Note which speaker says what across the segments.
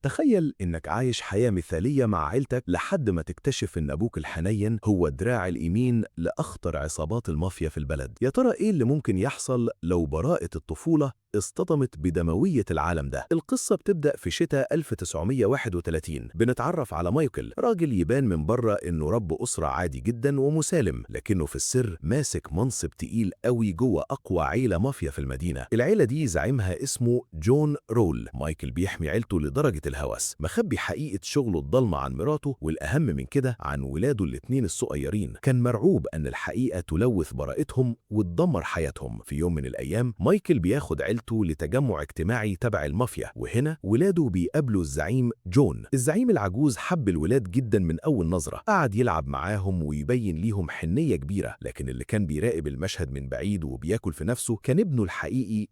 Speaker 1: تخيل إنك عايش حياة مثالية مع عيلتك لحد ما تكتشف إن أبوك الحنين هو الدراع اليمين لأخطر عصابات المافيا في البلد. يا ترى إيه اللي ممكن يحصل لو براءة الطفولة اصطدمت بدموية العالم ده؟ القصة بتبدأ في شتاء 1931. بنتعرف على مايكل، راجل يبان من بره إنه رب أسرة عادي جدا ومسالم، لكنه في السر ماسك منصب تقيل قوي جوه أقوى عيلة مافيا في المدينة. العيلة دي زعيمها اسمه جون رول. مايكل بيحمي عيلته لدرجة الهوس، مخبي حقيقة شغله الضلمة عن مراته، والأهم من كده عن ولاده الاتنين الصغيرين. كان مرعوب أن الحقيقة تلوث براءتهم وتدمر حياتهم. في يوم من الأيام مايكل بياخد عيلته لتجمع اجتماعي تبع المافيا، وهنا ولاده بيقابلوا الزعيم جون. الزعيم العجوز حب الولاد جدا من أول نظرة، قعد يلعب معاهم ويبين ليهم حنية كبيرة، لكن اللي كان بيراقب المشهد من بعيد وبياكل في نفسه كان ابنه الحقيقي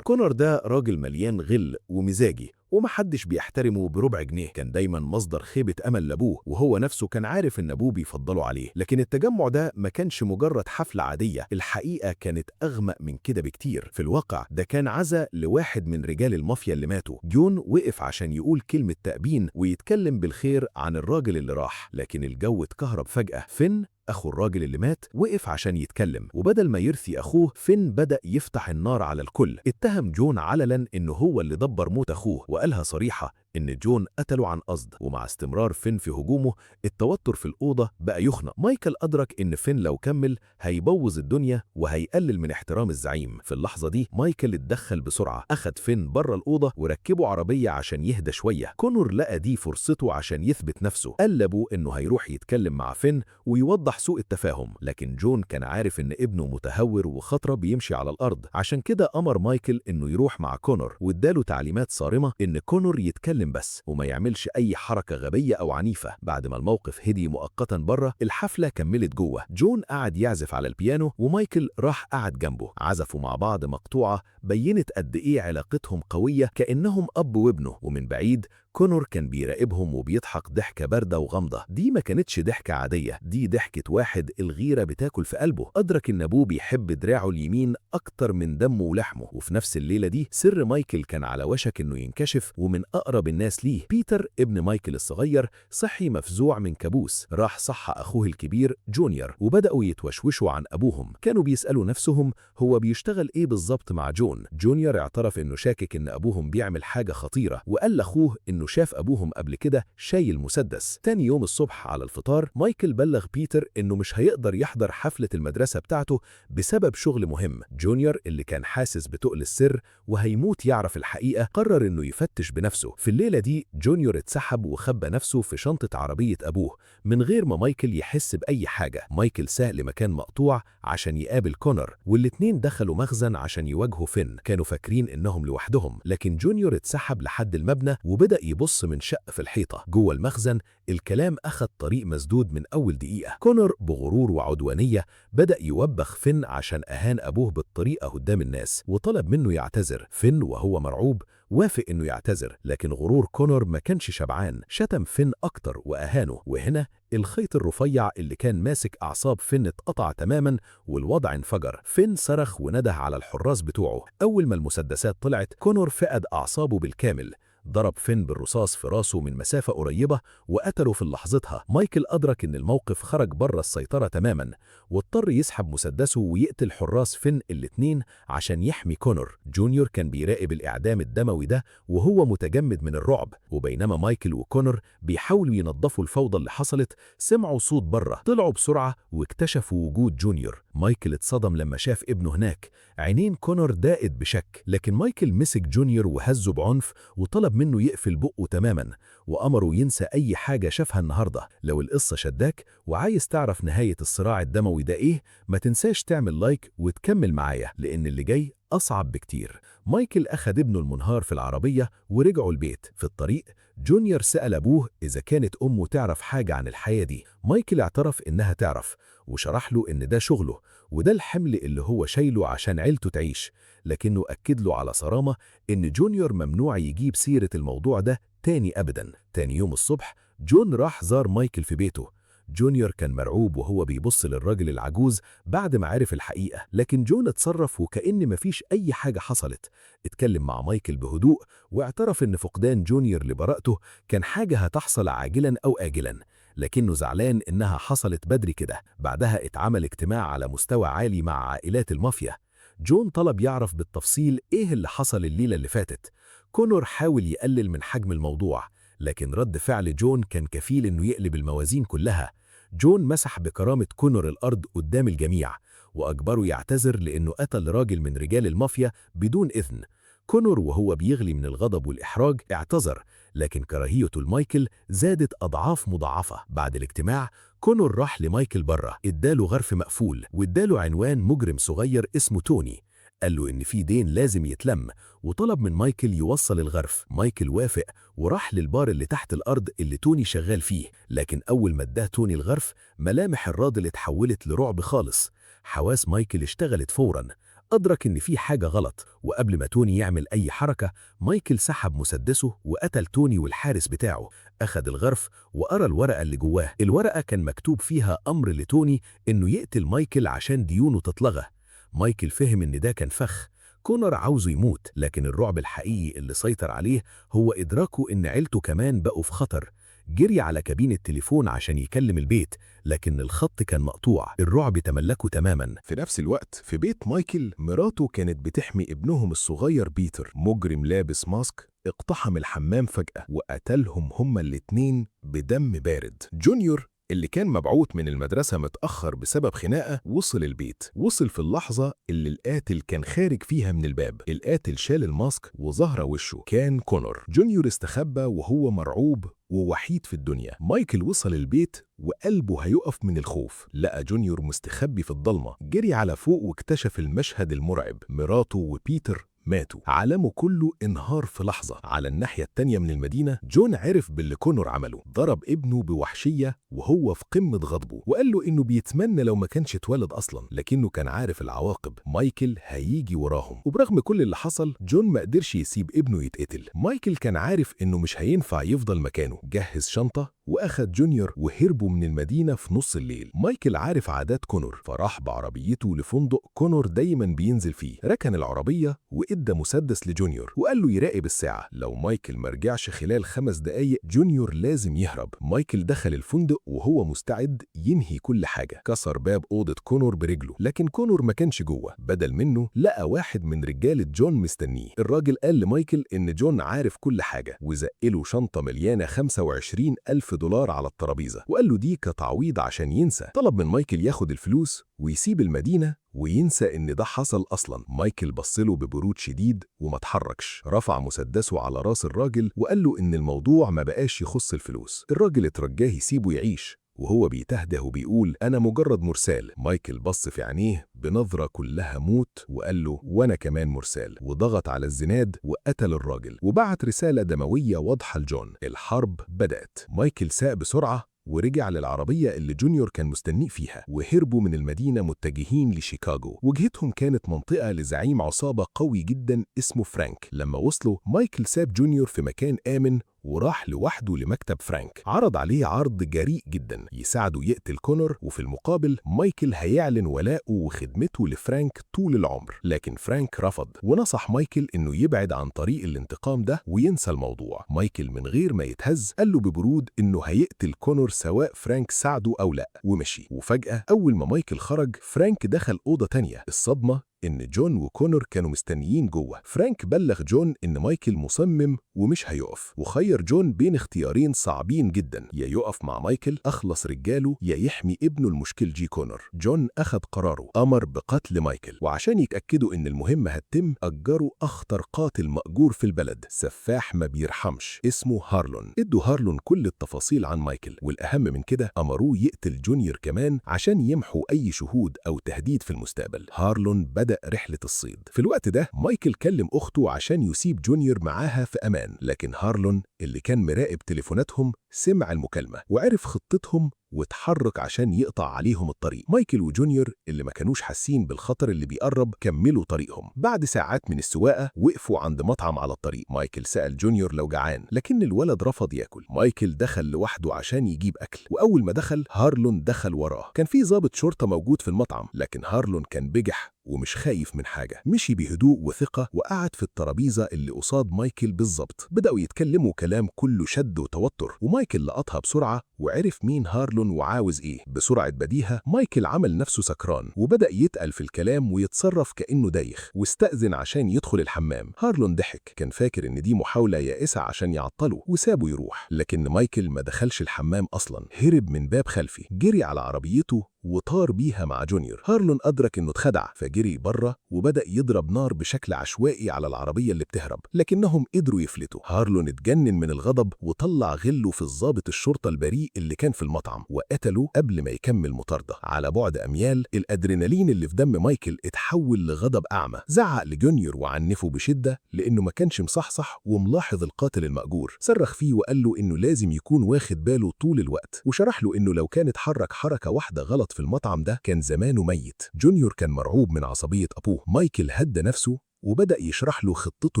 Speaker 1: كونر ده راجل مليان غل ومزاجي، ومحدش بيحترمه بربع جنيه. كان دايما مصدر خيبة أمل لأبوه، وهو نفسه كان عارف إن أبوه بيفضله عليه. لكن التجمع ده ما كانش مجرد حفلة عادية، الحقيقة كانت أغمق من كده بكتير. في الواقع ده كان عزا لواحد من رجال المافيا اللي ماتوا. جون وقف عشان يقول كلمة تأبين ويتكلم بالخير عن الراجل اللي راح، لكن الجو اتكهرب فجأة. فين أخو الراجل اللي مات وقف عشان يتكلم، وبدل ما يرثي أخوه فين بدأ يفتح النار على الكل. اتهم جون علنا إنه هو اللي دبر موت أخوه، وقالها صريحة إن جون قتله عن قصد. ومع استمرار فين في هجومه التوتر في الأوضة بقى يخنق. مايكل أدرك إن فين لو كمل هيبوظ الدنيا وهيقلل من احترام الزعيم. في اللحظة دي مايكل اتدخل بسرعة، أخد فين بره الأوضة وركبه عربية عشان يهدى شوية. كونر لقى دي فرصته عشان يثبت نفسه، قال لأبوه إنه هيروح يتكلم مع فين ويوضح سوء التفاهم. لكن جون كان عارف إن ابنه متهور وخطرة بيمشي على الأرض، عشان كده أمر مايكل إنه يروح مع كونر، واداله تعليمات صارمة إن كونر يتكلم بس وما يعملش أي حركة غبية أو عنيفة. بعد ما الموقف هدي مؤقتا بره، الحفلة كملت جوه. جون قعد يعزف على البيانو ومايكل راح قعد جنبه. عزفوا مع بعض مقطوعة بينت قد إيه علاقتهم قوية، كأنهم أب وابنه. ومن بعيد كونر كان بيراقبهم وبيضحك ضحكة باردة وغامضة. دي ما كانتش ضحكة عادية، دي ضحكة واحد الغيرة بتاكل في قلبه. أدرك إن أبوه بيحب دراعه اليمين أكتر من دمه ولحمه. وفي نفس الليلة دي سر مايكل كان على وشك إنه ينكشف، ومن أقرب الناس ليه بيتر ابن مايكل الصغير صحي مفزوع من كابوس. راح صح أخوه الكبير جونيور، وبدأوا يتوشوشوا عن أبوهم. كانوا بيسألوا نفسهم هو بيشتغل إيه بالظبط مع جون. جونيور اعترف إنه شاكك إن أبوهم بيعمل حاجة خطيرة، وقال لأخوه إنه شاف أبوهم قبل كده شايل مسدس. تاني يوم الصبح على الفطار مايكل بلغ بيتر إنه مش هيقدر يحضر حفلة المدرسة بتاعته بسبب شغل مهم. جونيور اللي كان حاسس بتقل السر وهيموت يعرف الحقيقة قرر إنه يفتش بنفسه. في الليلة دي جونيور اتسحب وخبى نفسه في شنطة عربية أبوه من غير ما مايكل يحس بأي حاجة. مايكل ساق لمكان مقطوع عشان يقابل كونر، والاتنين دخلوا مخزن عشان يواجهوا فين. كانوا فاكرين إنهم لوحدهم، لكن جونيور اتسحب لحد المبنى وبدأ يبص من شق في الحيطة. جوه المخزن الكلام أخد طريق مسدود من أول دقيقة. كونر بغرور وعدوانية بدأ يوبخ فين عشان أهان أبوه بالطريقة قدام الناس، وطلب منه يعتذر. فين وهو مرعوب وافق إنه يعتذر، لكن غرور كونر ما كانش شبعان، شتم فين أكتر وأهانه. وهنا الخيط الرفيع اللي كان ماسك أعصاب فين اتقطع تماما والوضع انفجر. فين صرخ ونده على الحراس بتوعه. أول ما المسدسات طلعت كونر فقد أعصابه بالكامل، ضرب فين بالرصاص في راسه من مسافة قريبة وقتله في لحظتها. مايكل أدرك إن الموقف خرج بره السيطرة تماما، واضطر يسحب مسدسه ويقتل حراس فين الاتنين عشان يحمي كونر. جونيور كان بيراقب الإعدام الدموي ده وهو متجمد من الرعب، وبينما مايكل وكونر بيحاولوا ينظفوا الفوضى اللي حصلت سمعوا صوت بره. طلعوا بسرعة واكتشفوا وجود جونيور. مايكل اتصدم لما شاف ابنه هناك، عينين كونر ضاقت بشك، لكن مايكل مسك جونيور وهزه بعنف وطلب منه يقفل بقه تماما، وأمره ينسى أي حاجة شافها النهاردة. لو القصة شداك وعايز تعرف نهاية الصراع الدموي ده إيه، ما تنساش تعمل لايك وتكمل معايا لأن اللي جاي أصعب بكتير. مايكل أخد ابنه المنهار في العربية ورجعوا البيت. في الطريق جونيور سأل أبوه إذا كانت أمه تعرف حاجة عن الحياة دي. مايكل اعترف إنها تعرف، وشرح له إن ده شغله وده الحمل اللي هو شايله عشان عيلته تعيش، لكنه أكد له على صرامة إن جونيور ممنوع يجيب سيرة الموضوع ده تاني أبدا. تاني يوم الصبح جون راح زار مايكل في بيته. جونيور كان مرعوب وهو بيبص للراجل العجوز بعد ما عرف الحقيقة، لكن جون اتصرف وكأن مفيش أي حاجة حصلت. اتكلم مع مايكل بهدوء واعترف إن فقدان جونيور لبراءته كان حاجة هتحصل عاجلا أو آجلا، لكنه زعلان إنها حصلت بدري كده. بعدها اتعمل اجتماع على مستوى عالي مع عائلات المافيا. جون طلب يعرف بالتفصيل إيه اللي حصل الليلة اللي فاتت. كونور حاول يقلل من حجم الموضوع، لكن رد فعل جون كان كفيل إنه يقلب الموازين كلها. جون مسح بكرامة كونور الأرض قدام الجميع، وأجبره يعتذر لأنه قتل راجل من رجال المافيا بدون إذن. كونور وهو بيغلي من الغضب والإحراج اعتذر، لكن كراهيته لمايكل زادت أضعاف مضاعفة. بعد الاجتماع كونور راح لمايكل بره، اداله غرف مقفول واداله عنوان مجرم صغير اسمه توني. قال له إن في دين لازم يتلم، وطلب من مايكل يوصل الغرف. مايكل وافق وراح للبار اللي تحت الأرض اللي توني شغال فيه، لكن أول ما اداه توني الغرف ملامح الراجل اتحولت لرعب خالص. حواس مايكل اشتغلت فوراً، أدرك إن في حاجة غلط، وقبل ما توني يعمل أي حركة مايكل سحب مسدسه وقتل توني والحارس بتاعه. أخد الغرف وقرأ الورقة اللي جواه. الورقة كان مكتوب فيها أمر لتوني إنه يقتل مايكل عشان ديونه تتلغى. مايكل فهم إن ده كان فخ، كونر عاوزه يموت، لكن الرعب الحقيقي اللي سيطر عليه هو إدراكه إن عيلته كمان بقوا في خطر. جري على كابين التليفون عشان يكلم البيت، لكن الخط كان مقطوع. الرعب تملكه تماما.
Speaker 2: في نفس الوقت في بيت مايكل مراته كانت بتحمي ابنهم الصغير بيتر. مجرم لابس ماسك اقتحم الحمام فجأة وقتلهم هما الاتنين بدم بارد. جونيور اللي كان مبعوث من المدرسة متأخر بسبب خناقة وصل البيت. وصل في اللحظة اللي القاتل كان خارج فيها من الباب. القاتل شال الماسك وظهر وشه كان كونور. جونيور استخبى وهو مرعوب ووحيد في الدنيا. مايكل وصل البيت وقلبه هيقف من الخوف. لقى جونيور مستخبي في الضلمة. جري على فوق واكتشف المشهد المرعب، مراته وبيتر ماتوا. عالمه كله انهار في لحظة. على الناحية التانية من المدينة جون عرف باللي كونور عمله. ضرب ابنه بوحشية وهو في قمة غضبه، وقال له انه بيتمنى لو ما كانش اتولد اصلا، لكنه كان عارف العواقب. مايكل هيجي وراهم. وبرغم كل اللي حصل جون ما قدرش يسيب ابنه يتقتل. مايكل كان عارف انه مش هينفع يفضل مكانه. جهز شنطة وأخد جونيور وهربوا من المدينة في نص الليل. مايكل عارف عادات كونور، فراح بعربيته لفندق كونور دايما بينزل فيه. ركن العربية وإدى مسدس لجونيور وقال له يراقب الساعة. لو مايكل مرجعش خلال 5 دقايق جونيور لازم يهرب. مايكل دخل الفندق وهو مستعد ينهي كل حاجة. كسر باب أوضة كونور برجله، لكن كونور ما كانش جوه. بدل منه لقى واحد من رجالة جون مستنيه. الراجل قال لمايكل إن جون عارف كل حاجة، وزقله شنطة مليانة 25,000 دولار على الترابيزة، وقال له دي كتعويض عشان ينسى. طلب من مايكل ياخد الفلوس ويسيب المدينة وينسى إن ده حصل أصلا. مايكل بصله ببرود شديد وما اتحركش. رفع مسدسه على راس الراجل وقال له إن الموضوع ما بقاش يخص الفلوس. الراجل اترجاه يسيبه يعيش وهو بيتهده وبيقول أنا مجرد مرسال. مايكل بص في عينيه بنظرة كلها موت وقال له وأنا كمان مرسال، وضغط على الزناد وقتل الراجل وبعت رسالة دموية واضحة لجون. الحرب بدأت. مايكل ساق بسرعة ورجع للعربية اللي جونيور كان مستنيه فيها، وهربوا من المدينة متجهين لشيكاغو. وجهتهم كانت منطقة لزعيم عصابة قوي جدا اسمه فرانك. لما وصلوا مايكل ساب جونيور في مكان آمن وراح لوحده لمكتب فرانك. عرض عليه عرض جريء جدا يساعده يقتل كونور، وفي المقابل مايكل هيعلن ولاءه وخدمته لفرانك طول العمر. لكن فرانك رفض ونصح مايكل انه يبعد عن طريق الانتقام ده وينسى الموضوع. مايكل من غير ما يتهز قال له ببرود انه هيقتل كونور سواء فرانك ساعده او لا، ومشي. وفجأة اول ما مايكل خرج فرانك دخل أوضة تانية. الصدمة إن جون وكونور كانوا مستنيين جوه. فرانك بلغ جون إن مايكل مصمم ومش هيقف، وخير جون بين اختيارين صعبين جدا، يا يقف مع مايكل أخلص رجاله يا يحمي ابنه المشكل جي كونور. جون أخذ قراره، أمر بقتل مايكل، وعشان يتأكدوا إن المهمة هتتم أجروا أخطر قاتل مأجور في البلد، سفاح ما بيرحمش اسمه هارلون. ادوا هارلون كل التفاصيل عن مايكل، والأهم من كده أمروه يقتل جونيور كمان عشان يمحوا أي شهود أو تهديد في المستقبل. هارلون بدأ رحلة الصيد. في الوقت ده مايكل كلم أخته عشان يسيب جونيور معاها في أمان، لكن هارلون اللي كان مراقب تليفوناتهم سمع المكالمة وعرف خطتهم واتحرك عشان يقطع عليهم الطريق. مايكل وجونيور اللي ما كانوش حاسين بالخطر اللي بيقرب كملوا طريقهم. بعد ساعات من السواقة وقفوا عند مطعم على الطريق. مايكل سأل جونيور لو جعان، لكن الولد رفض ياكل. مايكل دخل لوحده عشان يجيب أكل، وأول ما دخل هارلون دخل وراه. كان في ضابط شرطة موجود في المطعم، لكن هارلون كان بجح ومش خايف من حاجة. مشي بهدوء وثقة وقعد في الترابيزة اللي قصاد مايكل بالظبط. بدأوا يتكلموا كلام كله شد وتوتر، ومايكل لقطها بسرعة وعرف مين هارلون وعاوز ايه. بسرعة بديهة مايكل عمل نفسه سكران وبدأ يتقل في الكلام ويتصرف كأنه دايخ، واستأذن عشان يدخل الحمام. هارلون ضحك، كان فاكر ان دي محاولة يائسة عشان يعطله، وسابه يروح. لكن مايكل ما دخلش الحمام أصلا، هرب من باب خلفي، جري على عربيته وطار بيها مع جونيور. هارلون أدرك إنه اتخدع فجري بره وبدأ يضرب نار بشكل عشوائي على العربية اللي بتهرب، لكنهم قدروا يفلتوا. هارلون اتجنن من الغضب وطلع غله في الضابط الشرطة البريء اللي كان في المطعم وقتله قبل ما يكمل مطاردة. على بعد أميال الأدرينالين اللي في دم مايكل اتحول لغضب أعمى. زعق لجونيور وعنفه بشدة لأنه ما كانش مصحصح وملاحظ القاتل المأجور. صرخ فيه وقال له إنه لازم يكون واخد باله طول الوقت، وشرح له إنه لو كان اتحرك حركة واحدة غلط في المطعم ده كان زمانه ميت. جونيور كان مرعوب من عصبية أبوه. مايكل هدى نفسه وبدأ يشرح له خطته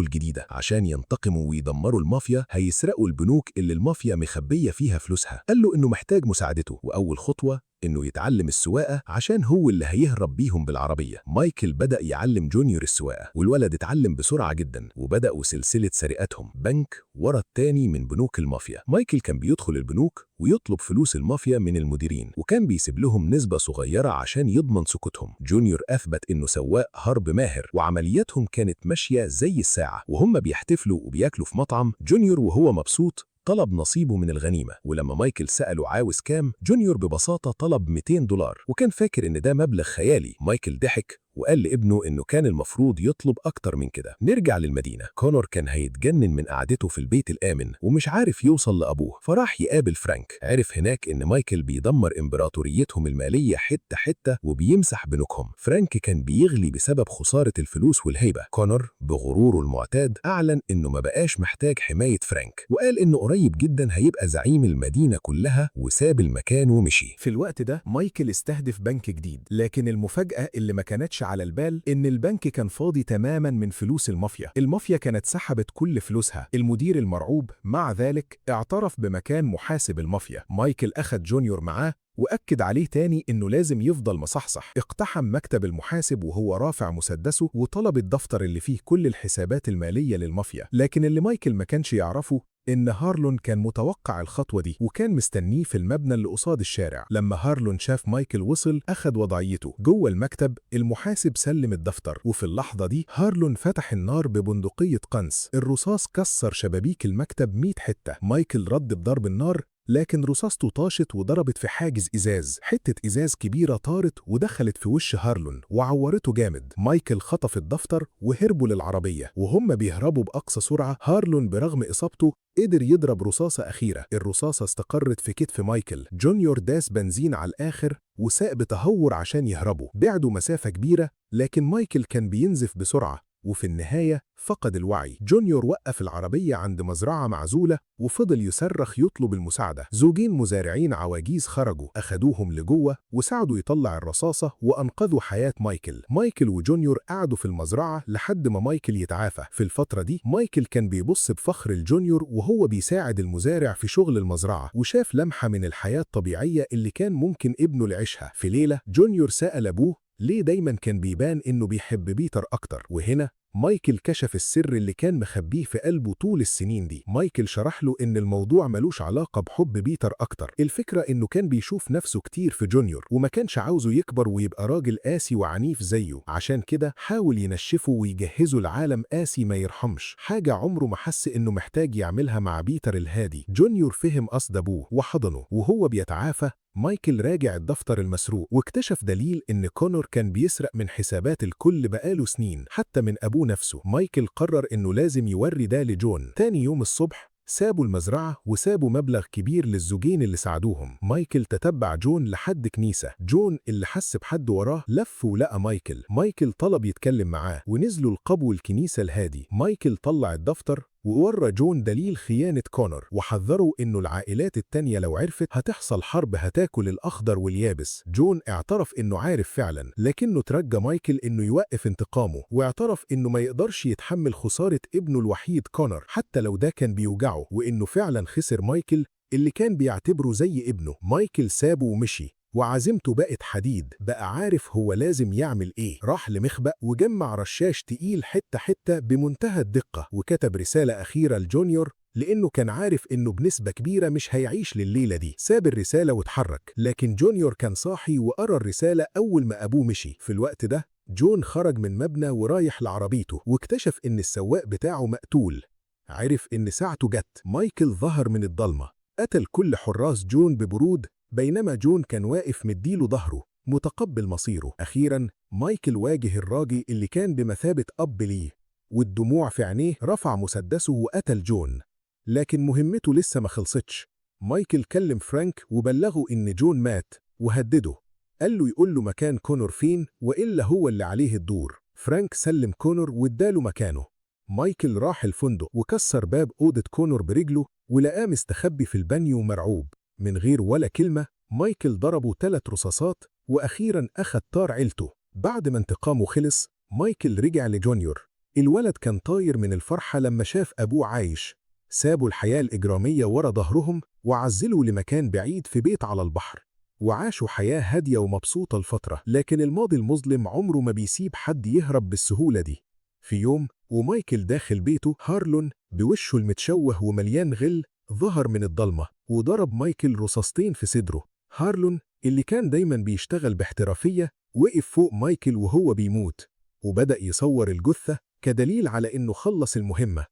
Speaker 2: الجديدة عشان ينتقموا ويدمروا المافيا. هيسرقوا البنوك اللي المافيا مخبية فيها فلوسها. قال له إنه محتاج مساعدته، وأول خطوة إنه يتعلم السواقة عشان هو اللي هيهرب بيهم بالعربية. مايكل بدأ يعلم جونيور السواقة، والولد اتعلم بسرعة جدا وبدأوا سلسلة سرقاتهم بنك ورا التاني من بنوك المافيا. مايكل كان بيدخل البنوك ويطلب فلوس المافيا من المديرين، وكان بيسيب لهم نسبة صغيرة عشان يضمن سكوتهم. جونيور أثبت إنه سواق هرب ماهر، وعملياتهم كانت ماشية زي الساعة. وهم بيحتفلوا وبياكلوا في مطعم، جونيور وهو مبسوط طلب نصيبه من الغنيمة. ولما مايكل سأله عاوز كام، جونيور ببساطة طلب $200 وكان فاكر إن ده مبلغ خيالي. مايكل ضحك وقال لابنه إنه كان المفروض يطلب أكتر من كده. نرجع للمدينة. كونور كان هيتجنن من قعدته في البيت الآمن ومش عارف يوصل لأبوه، فراح يقابل فرانك. عرف هناك إن مايكل بيدمر إمبراطوريتهم المالية حتة حتة وبيمسح بنوكهم. فرانك كان بيغلي بسبب خسارة الفلوس والهيبة. كونور بغروره المعتاد أعلن إنه ما بقاش محتاج حماية فرانك، وقال إنه قريب جدا هيبقى زعيم المدينة كلها، وساب المكان ومشي.
Speaker 3: في الوقت ده مايكل استهدف بنك جديد، لكن المفاجأة اللي ما كانتش على البال إن البنك كان فاضي تماما من فلوس المافيا. المافيا كانت سحبت كل فلوسها. المدير المرعوب مع ذلك اعترف بمكان محاسب المافيا. مايكل أخد جونيور معاه وأكد عليه تاني إنه لازم يفضل مصحصح. اقتحم مكتب المحاسب وهو رافع مسدسه وطلب الدفتر اللي فيه كل الحسابات المالية للمافيا. لكن اللي مايكل ما كانش يعرفه إن هارلون كان متوقع الخطوة دي وكان مستنيه في المبنى اللي قصاد الشارع. لما هارلون شاف مايكل وصل أخد وضعيته جوه المكتب. المحاسب سلم الدفتر، وفي اللحظة دي هارلون فتح النار ببندقية قنص. الرصاص كسر شبابيك المكتب 100 حتة. مايكل رد بضرب النار، لكن رصاصته طاشت وضربت في حاجز إزاز. حتة إزاز كبيرة طارت ودخلت في وش هارلون وعورته جامد. مايكل خطف الدفتر وهربوا للعربية. وهم بيهربوا بأقصى سرعة، هارلون برغم إصابته قدر يضرب رصاصة أخيرة. الرصاصة استقرت في كتف مايكل. جونيور داس بنزين على الآخر وساق بتهور عشان يهربوا. بعدوا مسافة كبيرة، لكن مايكل كان بينزف بسرعة وفي النهاية فقد الوعي. جونيور وقف العربية عند مزرعة معزولة وفضل يصرخ يطلب المساعدة. زوجين مزارعين عواجيز خرجوا، أخدوهم لجوه وساعدوا يطلع الرصاصة وأنقذوا حياة مايكل. مايكل وجونيور قعدوا في المزرعة لحد ما مايكل يتعافى. في الفترة دي مايكل كان بيبص بفخر لجونيور وهو بيساعد المزارع في شغل المزرعة، وشاف لمحة من الحياة الطبيعية اللي كان ممكن ابنه يعيشها. في ليلة جونيور سأل أبوه ليه دايما كان بيبان إنه بيحب بيتر أكتر، وهنا مايكل كشف السر اللي كان مخبيه في قلبه طول السنين دي. مايكل شرح له إن الموضوع ملوش علاقة بحب بيتر أكتر، الفكرة إنه كان بيشوف نفسه كتير في جونيور وما كانش عاوزه يكبر ويبقى راجل قاسي وعنيف زيه. عشان كده حاول ينشفه ويجهزه لعالم قاسي ما يرحمش، حاجة عمره ما حس إنه محتاج يعملها مع بيتر الهادي. جونيور فهم قصد أبوه وحضنه. وهو بيتعافى مايكل راجع الدفتر المسروق واكتشف دليل إن كونور كان بيسرق من حسابات الكل بقاله سنين، حتى من أبوه نفسه. مايكل قرر إنه لازم يوري ده لجون. تاني يوم الصبح سابوا المزرعة وسابوا مبلغ كبير للزوجين اللي ساعدوهم. مايكل تتبع جون لحد كنيسة. جون اللي حس بحد وراه لف ولقى مايكل. مايكل طلب يتكلم معاه ونزلوا القبو الكنيسة الهادي. مايكل طلع الدفتر وورى جون دليل خيانة كونر، وحذره إنه العائلات التانية لو عرفت هتحصل حرب هتاكل الأخضر واليابس. جون اعترف إنه عارف فعلا، لكنه ترجى مايكل إنه يوقف انتقامه، واعترف إنه ما يقدرش يتحمل خسارة ابنه الوحيد كونر حتى لو ده كان بيوجعه، وإنه فعلا خسر مايكل اللي كان بيعتبره زي ابنه. مايكل سابه ومشي، وعزيمته بقت حديد، بقى عارف هو لازم يعمل ايه. راح لمخبأ وجمع رشاش تقيل حتة حتة بمنتهى الدقة، وكتب رسالة أخيرة لجونيور لأنه كان عارف إنه بنسبة كبيرة مش هيعيش لليلة دي. ساب الرسالة واتحرك، لكن جونيور كان صاحي وقرأ الرسالة أول ما أبوه مشي. في الوقت ده جون خرج من مبنى ورايح لعربيته، واكتشف إن السواق بتاعه مقتول. عرف إن ساعته جت. مايكل ظهر من الضلمة، قتل كل حراس جون ببرود، بينما جون كان واقف مديله ظهره متقبل مصيره. أخيرا مايكل واجه الراجل اللي كان بمثابة أب ليه، والدموع في عينيه رفع مسدسه وقتل جون. لكن مهمته لسه ما خلصتش. مايكل كلم فرانك وبلغه إن جون مات، وهدده، قال له يقول له مكان كونور فين وإلا هو اللي عليه الدور. فرانك سلم كونور واداله مكانه. مايكل راح الفندق وكسر باب أوضة كونور برجله، ولقاه مستخبي في البانيو مرعوب. من غير ولا كلمة مايكل ضربه 3 رصاصات، وأخيرا أخد طار عيلته. بعد ما انتقامه خلص مايكل رجع لجونيور. الولد كان طاير من الفرحة لما شاف أبوه عايش. سابوا الحياة الإجرامية ورا ظهرهم وعزلوا لمكان بعيد في بيت على البحر، وعاشوا حياة هادية ومبسوطة لفترة. لكن الماضي المظلم عمره ما بيسيب حد يهرب بالسهولة دي. في يوم ومايكل داخل بيته، هارلون بوشه المتشوه ومليان غل ظهر من الضلمة وضرب مايكل رصاصتين في صدره. هارلون اللي كان دايما بيشتغل باحترافية وقف فوق مايكل وهو بيموت، وبدأ يصور الجثة كدليل على إنه خلص المهمة.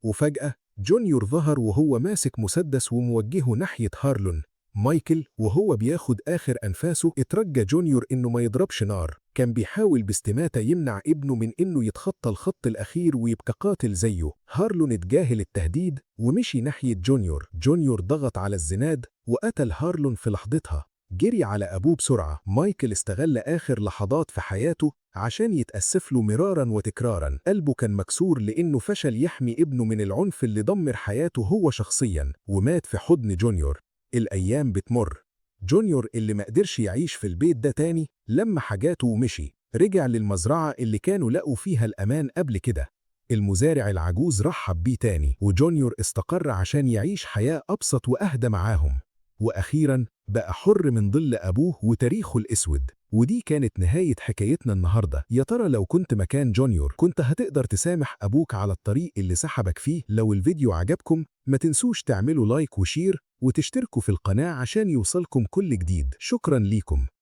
Speaker 3: وفجأة جونيور ظهر وهو ماسك مسدس وموجهه ناحية هارلون. مايكل وهو بياخد آخر أنفاسه اترجى جونيور إنه ما يضربش نار. كان بيحاول باستماتة يمنع ابنه من إنه يتخطى الخط الأخير ويبقى قاتل زيه. هارلون اتجاهل التهديد ومشي ناحية جونيور. جونيور ضغط على الزناد وقتل هارلون في لحظتها. جري على أبوه بسرعة. مايكل استغل آخر لحظات في حياته عشان يتأسف له مرارا وتكرارا. قلبه كان مكسور لأنه فشل يحمي ابنه من العنف اللي دمر حياته هو شخصيا، ومات في حضن جونيور. الأيام بتمر. جونيور اللي ما قدرش يعيش في البيت ده تاني لما حاجاته ومشي، رجع للمزرعة اللي كانوا لقوا فيها الأمان قبل كده. المزارع العجوز رحب بيه تاني، وجونيور استقر عشان يعيش حياة أبسط وأهدى معاهم. وأخيرا بقى حر من ظل أبوه وتاريخه الأسود. ودي كانت نهاية حكايتنا النهاردة. يا ترى لو كنت مكان جونيور كنت هتقدر تسامح أبوك على الطريق اللي سحبك فيه؟ لو الفيديو عجبكم ما تنسوش تعملوا لايك وشير وتشتركوا في القناة عشان يوصلكم كل جديد. شكرا ليكم.